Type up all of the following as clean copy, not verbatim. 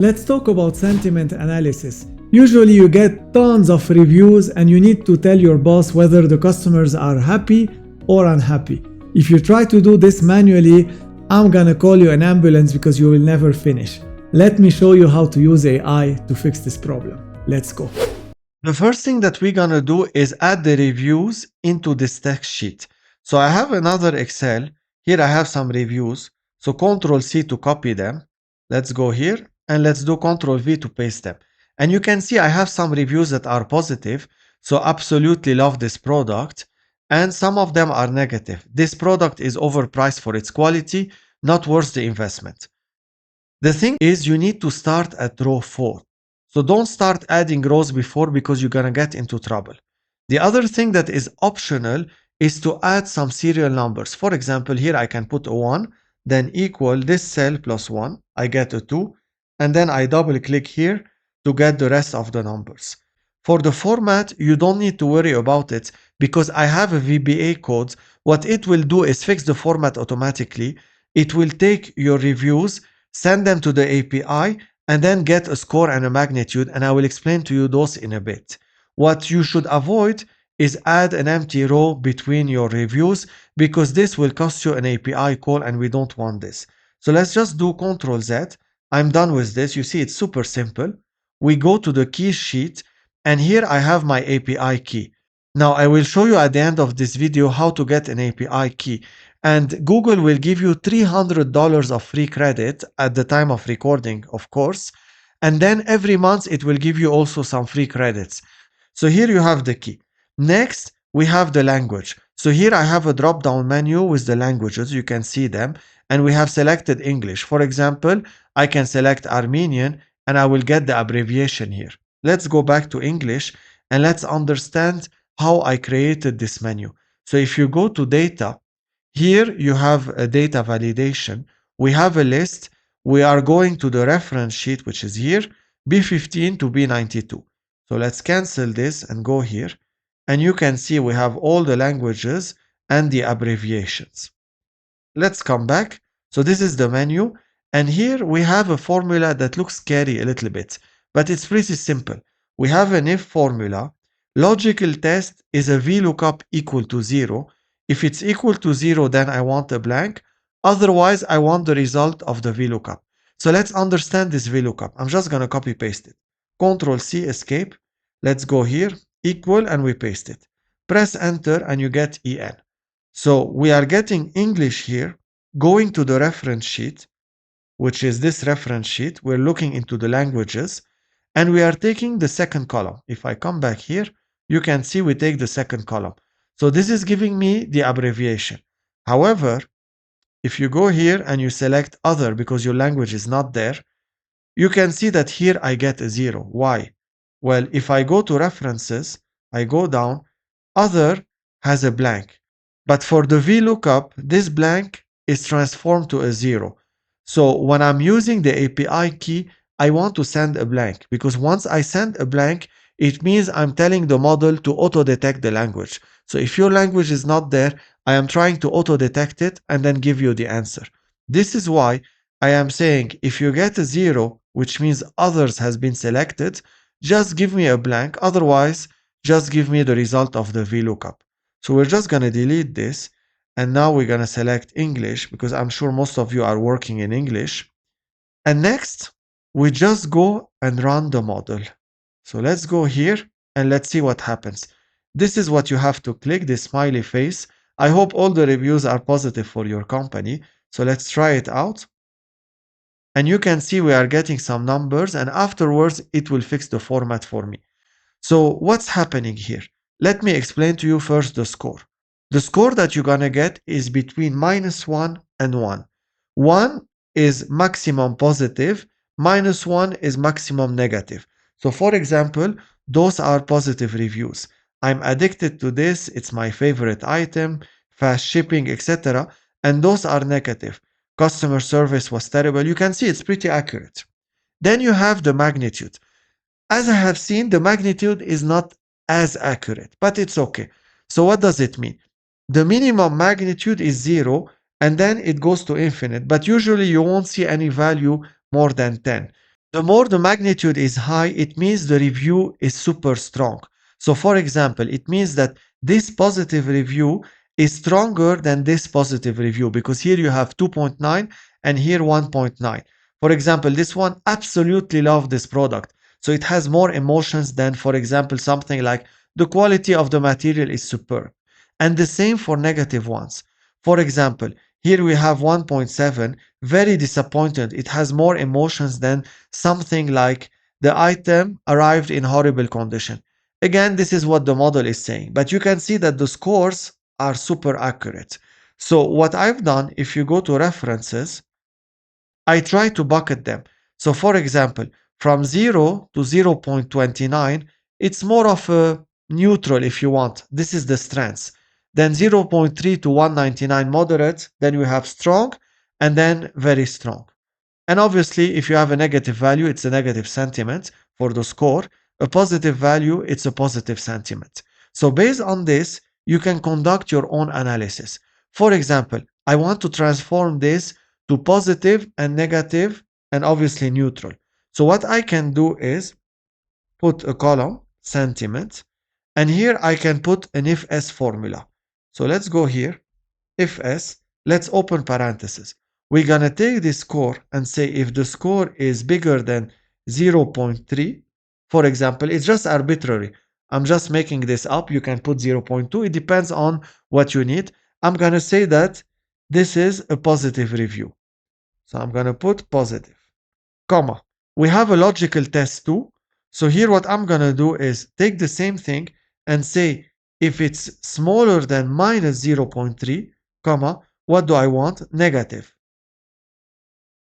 Let's talk about sentiment analysis. Usually you get tons of reviews and you need to tell your boss whether the customers are happy or unhappy. If you try to do this manually, I'm gonna call you an ambulance because you will never finish. Let me show you how to use AI to fix this problem. Let's go. The first thing that we're gonna do is add the reviews into this text sheet. So I have another Excel. Here I have some reviews. So Ctrl C to copy them. Let's go here and let's do Ctrl V to paste them. And you can see I have some reviews that are positive. So absolutely love this product. And some of them are negative. This product is overpriced for its quality, not worth the investment. The thing is you need to start at row 4. So don't start adding rows before because you're gonna get into trouble. The other thing that is optional is to add some serial numbers. For example, here I can put a 1, then equal this cell plus 1, I get a 2, and then I double click here to get the rest of the numbers. For the format, you don't need to worry about it because I have a VBA code. What it will do is fix the format automatically. It will take your reviews, send them to the API, and then get a score and a magnitude, and I will explain to you those in a bit. What you should avoid is add an empty row between your reviews because this will cost you an API call and we don't want this. So let's just do Ctrl Z. I'm done with this. You see, it's super simple. We go to the key sheet and here I have my API key. Now I will show you at the end of this video how to get an API key. And Google will give you $300 of free credit at the time of recording, of course. And then every month it will give you also some free credits. So here you have the key. Next, we have the language. So here I have a drop-down menu with the languages. You can see them. And we have selected English. For example, I can select Armenian and I will get the abbreviation here. Let's go back to English and let's understand how I created this menu. So if you go to data, here you have a data validation. We have a list. We are going to the reference sheet, which is here, B15 to B92. So let's cancel this and go here. And you can see we have all the languages and the abbreviations. Let's come back. So this is the menu. And here we have a formula that looks scary a little bit, but it's pretty simple. We have an if formula. Logical test is a VLOOKUP equal to 0. If it's equal to 0, then I want a blank. Otherwise, I want the result of the VLOOKUP. So let's understand this VLOOKUP. I'm just going to copy paste it. Ctrl C, escape. Let's go here, equal, and we paste it. Press enter and you get EN. So we are getting English here, going to the reference sheet, which is this reference sheet. We're looking into the languages, and we are taking the second column. If I come back here, you can see we take the second column. So this is giving me the abbreviation. However, if you go here and you select other because your language is not there, you can see that here I get a 0. Why? Well, if I go to references, I go down, other has a blank. But for the VLOOKUP, this blank is transformed to a 0. So when I'm using the API key, I want to send a blank because once I send a blank, it means I'm telling the model to auto-detect the language. So if your language is not there, I am trying to auto-detect it and then give you the answer. This is why I am saying if you get a 0, which means others has been selected, just give me a blank. Otherwise, just give me the result of the VLOOKUP. So we're just going to delete this. And now we're going to select English because I'm sure most of you are working in English. And next, we just go and run the model. So let's go here and let's see what happens. This is what you have to click, this smiley face. I hope all the reviews are positive for your company. So let's try it out. And you can see we are getting some numbers and afterwards it will fix the format for me. So what's happening here? Let me explain to you first the score. The score that you're gonna get is between -1 and 1. 1 is maximum positive, -1 is maximum negative. So for example, those are positive reviews. I'm addicted to this, it's my favorite item, fast shipping, etc. And those are negative. Customer service was terrible. You can see it's pretty accurate. Then you have the magnitude. As I have seen, the magnitude is not as accurate, but it's okay. So what does it mean? The minimum magnitude is 0, and then it goes to infinite, but usually you won't see any value more than 10. The more the magnitude is high, it means the review is super strong. So for example, it means that this positive review is stronger than this positive review because here you have 2.9 and here 1.9. For example, this one absolutely loved this product. So it has more emotions than, for example, something like the quality of the material is superb. And the same for negative ones. For example, here we have 1.7, very disappointed. It has more emotions than something like the item arrived in horrible condition. Again, this is what the model is saying, but you can see that the scores are super accurate. So what I've done, if you go to references, I try to bucket them. So for example, from 0 to 0.29, it's more of a neutral if you want. This is the strengths. Then 0.3 to 199 moderate, then you have strong, and then very strong. And obviously, if you have a negative value, it's a negative sentiment for the score. A positive value, it's a positive sentiment. So based on this, you can conduct your own analysis. For example, I want to transform this to positive and negative and obviously neutral. So what I can do is put a column, sentiment, and here I can put an if-else formula. So let's go here, if-else, let's open parentheses. We're going to take this score and say if the score is bigger than 0.3, for example, it's just arbitrary. I'm just making this up. You can put 0.2. It depends on what you need. I'm going to say that this is a positive review. So I'm going to put positive, comma. We have a logical test too. So here what I'm going to do is take the same thing and say if it's smaller than minus 0.3, comma, what do I want? Negative.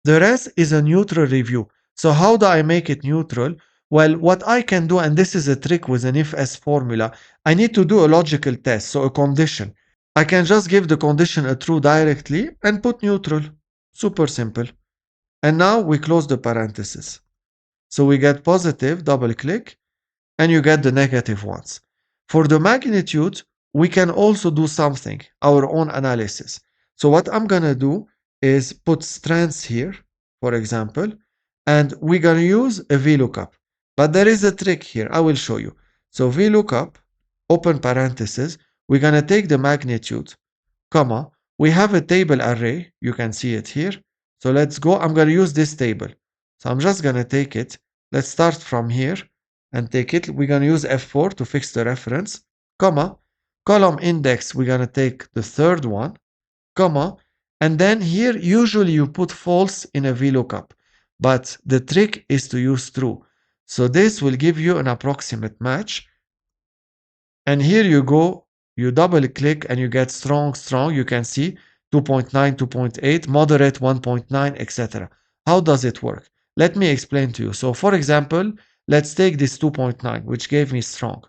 The rest is a neutral review. So how do I make it neutral? Well, what I can do, and this is a trick with an if-else formula, I need to do a logical test, so a condition. I can just give the condition a true directly and put neutral. Super simple. And now we close the parenthesis. So we get positive, double click, and you get the negative ones. For the magnitude, we can also do something, our own analysis. So what I'm going to do is put strengths here, for example, and we're going to use a VLOOKUP. But there is a trick here. I will show you. So VLOOKUP, open parenthesis, we're going to take the magnitude, comma, we have a table array. You can see it here. So let's go. I'm going to use this table. So I'm just going to take it. Let's start from here and take it. We're going to use F4 to fix the reference, comma, column index. We're going to take the third one, comma, and then here usually you put false in a VLOOKUP, but the trick is to use true. So this will give you an approximate match. And here you go, you double click and you get strong. You can see 2.9, 2.8, moderate 1.9, etc. How does it work? Let me explain to you. So for example, let's take this 2.9, which gave me strong.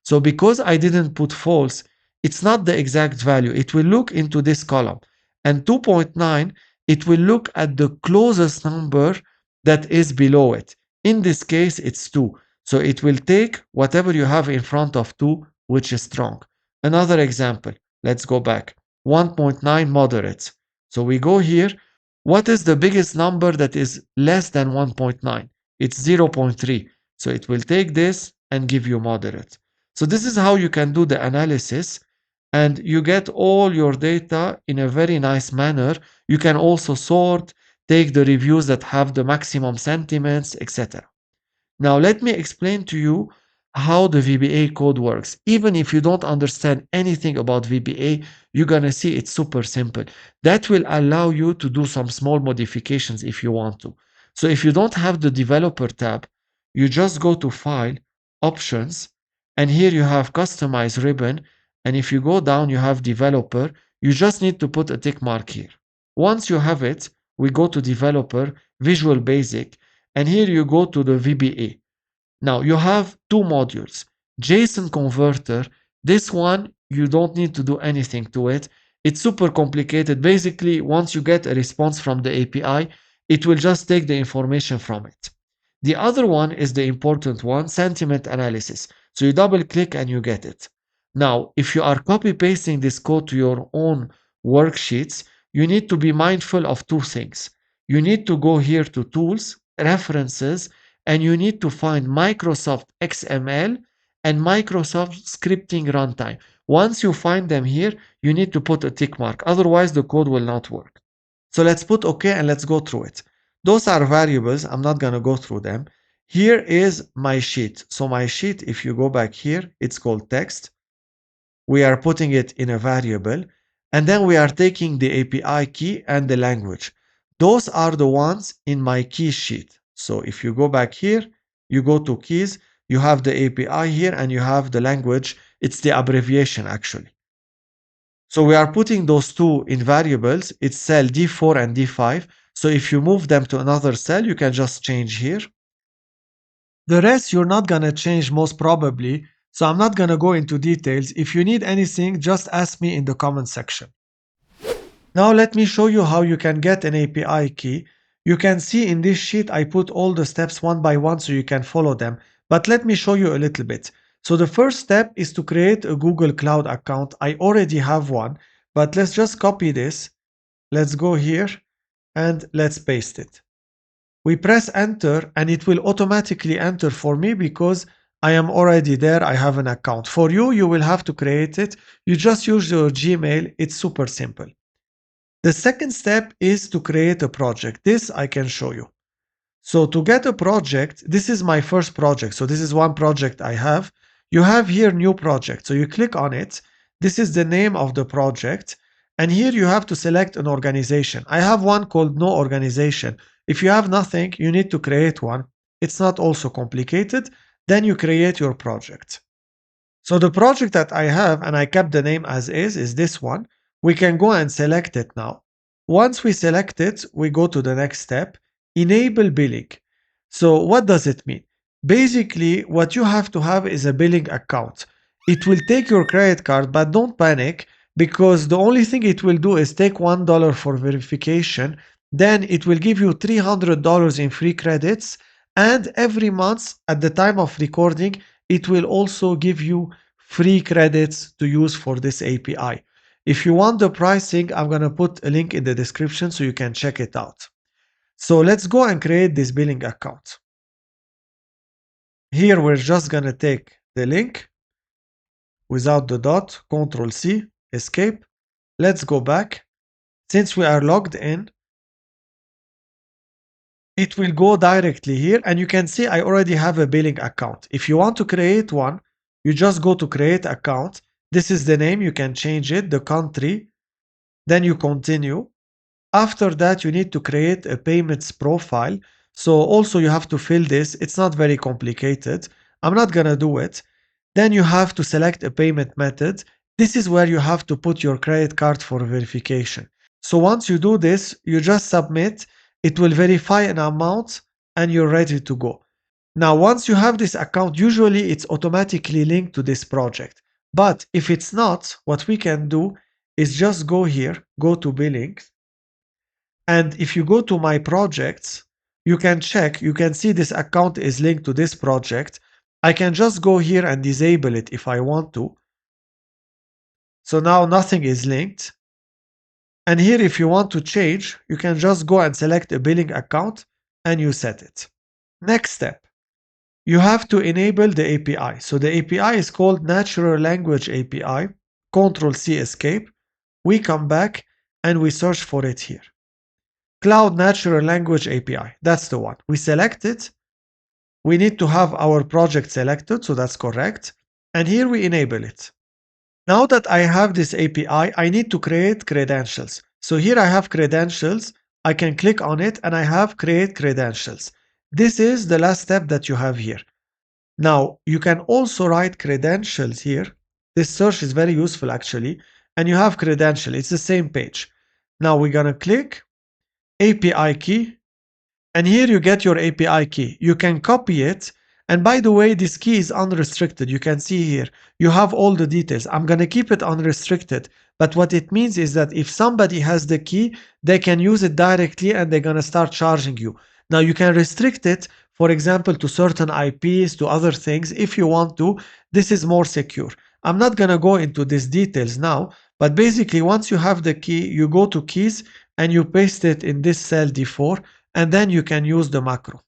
So because I didn't put false, it's not the exact value. It will look into this column. And 2.9, it will look at the closest number that is below it. In this case, it's 2. So it will take whatever you have in front of 2, which is strong. Another example, let's go back. 1.9 moderate. So we go here. What is the biggest number that is less than 1.9? It's 0.3. So it will take this and give you moderate. So this is how you can do the analysis and you get all your data in a very nice manner. You can also sort, take the reviews that have the maximum sentiments, etc. Now let me explain to you how the VBA code works. Even if you don't understand anything about VBA, you're gonna see it's super simple. That will allow you to do some small modifications if you want to. So if you don't have the developer tab, you just go to File, Options, and here you have Customize ribbon. And if you go down, you have Developer. You just need to put a tick mark here. Once you have it, we go to Developer, Visual Basic, and here you go to the VBA. Now you have two modules. JSON converter, this one, you don't need to do anything to it. It's super complicated. Basically, once you get a response from the API, it will just take the information from it. The other one is the important one, sentiment analysis. So you double click and you get it. Now, if you are copy pasting this code to your own worksheets, you need to be mindful of two things. You need to go here to Tools, references and you need to find Microsoft XML and Microsoft Scripting Runtime. Once you find them here, you need to put a tick mark. Otherwise, the code will not work. So let's put OK and let's go through it. Those are variables. I'm not going to go through them. Here is my sheet. So my sheet, if you go back here, it's called text. We are putting it in a variable. And then we are taking the API key and the language. Those are the ones in my key sheet. So if you go back here, you go to keys, you have the API here and you have the language. It's the abbreviation actually. So we are putting those two in variables. It's cell D4 and D5. So if you move them to another cell, you can just change here. The rest you're not going to change most probably. So I'm not going to go into details. If you need anything, just ask me in the comment section. Now let me show you how you can get an API key. You can see in this sheet I put all the steps one by one so you can follow them. But let me show you a little bit. So the first step is to create a Google Cloud account. I already have one, but let's just copy this. Let's go here and let's paste it. We press enter and it will automatically enter for me because I am already there. I have an account. For you, you will have to create it. You just use your Gmail. It's super simple. The second step is to create a project. This I can show you. So to get a project, this is my first project. So this is one project I have. You have here new project. So you click on it. This is the name of the project. And here you have to select an organization. I have one called no organization. If you have nothing, you need to create one. It's not also complicated. Then you create your project. So the project that I have, and I kept the name as is this one. We can go and select it now. Once we select it, we go to the next step, enable billing. So what does it mean? Basically, what you have to have is a billing account. It will take your credit card, but don't panic because the only thing it will do is take $1 for verification. Then it will give you $300 in free credits. And every month at the time of recording, it will also give you free credits to use for this API. If you want the pricing, I'm going to put a link in the description so you can check it out. So let's go and create this billing account. Here we're just going to take the link without the dot, Control C, escape. Let's go back. Since we are logged in, it will go directly here and you can see I already have a billing account. If you want to create one, you just go to create account. This is the name, you can change it, the country, then you continue. After that, you need to create a payments profile. So also you have to fill this. It's not very complicated. I'm not going to do it. Then you have to select a payment method. This is where you have to put your credit card for verification. So once you do this, you just submit. It will verify an amount and you're ready to go. Now, once you have this account, usually it's automatically linked to this project. But if it's not, what we can do is just go here, go to billings. And if you go to my projects, you can check, you can see this account is linked to this project. I can just go here and disable it if I want to. So now nothing is linked. And here, if you want to change, you can just go and select a billing account and you set it. Next step, you have to enable the API. So the API is called Natural Language API. Control C escape. We come back and we search for it here. Cloud Natural Language API. That's the one. We select it. We need to have our project selected, so that's correct. And here we enable it. Now that I have this API, I need to create credentials. So here I have credentials. I can click on it and I have create credentials. This is the last step that you have here. Now, you can also write credentials here. This search is very useful actually. And you have credential. It's the same page. Now we're going to click API key. And here you get your API key. You can copy it. And by the way, this key is unrestricted. You can see here, you have all the details. I'm going to keep it unrestricted. But what it means is that if somebody has the key, they can use it directly and they're going to start charging you. Now you can restrict it, for example, to certain IPs, to other things. If you want to, this is more secure. I'm not going to go into these details now, but basically once you have the key, you go to keys and you paste it in this cell D4, and then you can use the macro.